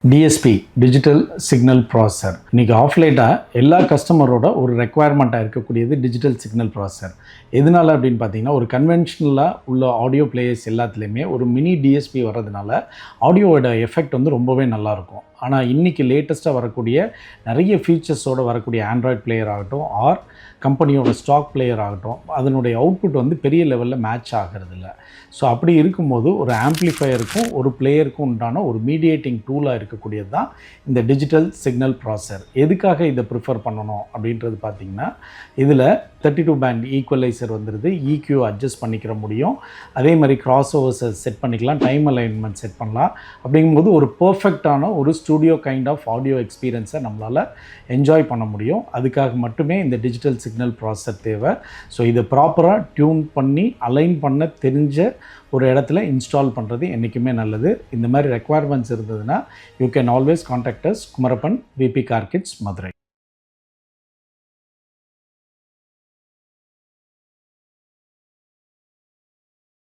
DSP digital signal processor இன்றைக்கி ஆஃப்லைட்டாக எல்லா கஸ்டமரோட ஒரு ரெக்குவயர்மெண்ட்டாக இருக்கக்கூடியது டிஜிட்டல் சிக்னல் ப்ராசஸர். எதனால் அப்படின்னு பார்த்தீங்கன்னா, ஒரு கன்வென்ஷனலாக உள்ள ஆடியோ பிளேயர்ஸ் எல்லாத்துலேயுமே ஒரு மினி டிஎஸ்பி வர்றதுனால ஆடியோவோட எஃபெக்ட் வந்து ரொம்பவே நல்லாயிருக்கும். ஆனால் இன்றைக்கி லேட்டஸ்ட்டாக வரக்கூடிய நிறைய ஃபீச்சர்ஸோடு வரக்கூடிய ஆண்ட்ராய்ட் பிளேயர் ஆகட்டும் ஆர் கம்பெனியோட ஸ்டாக் பிளேயர் ஆகட்டும், அதனுடைய அவுட்புட் வந்து பெரிய லெவலில் மேட்ச் ஆகிறதில்ல. ஸோ அப்படி இருக்கும்போது ஒரு ஆம்ப்ளிஃபையருக்கும் ஒரு பிளேயருக்கும் உண்டான ஒரு மீடியேட்டிங் டூலாக இருக்கக்கூடியது தான் இந்த டிஜிட்டல் சிக்னல் ப்ராசஸர். எதுக்காக இதை ப்ரிஃபர் பண்ணணும் அப்படின்றது பார்த்திங்கன்னா, இதில் 32 பேண்ட் ஈக்குவலைசர் வந்துடுது, EQ அட்ஜஸ்ட் பண்ணிக்கிற முடியும், அதே மாதிரி கிராஸ் ஓவர்ஸை செட் பண்ணிக்கலாம், டைம் அலைன்மெண்ட் செட் பண்ணலாம். அப்படிங்கும்போது ஒரு பர்ஃபெக்டான ஒரு ஸ்டூடியோ கைண்ட் ஆஃப் ஆடியோ எக்ஸ்பீரியன்ஸை நம்மளால் என்ஜாய் பண்ண முடியும். அதுக்காக மட்டுமே இந்த டிஜிட்டல் சிக்னல் ப்ராசஸர் தேவை. ஸோ இதை ப்ராப்பராக டியூன் பண்ணி அலைன் பண்ண தெரிஞ்ச ஒரு இடத்துல இன்ஸ்டால் பண்ணுறது என்றைக்குமே நல்லது. இந்த மாதிரி ரெக்குவயர்மெண்ட்ஸ் இருந்ததுன்னா you can always contact as Kumarappan, VP Carkitzs, Madurai.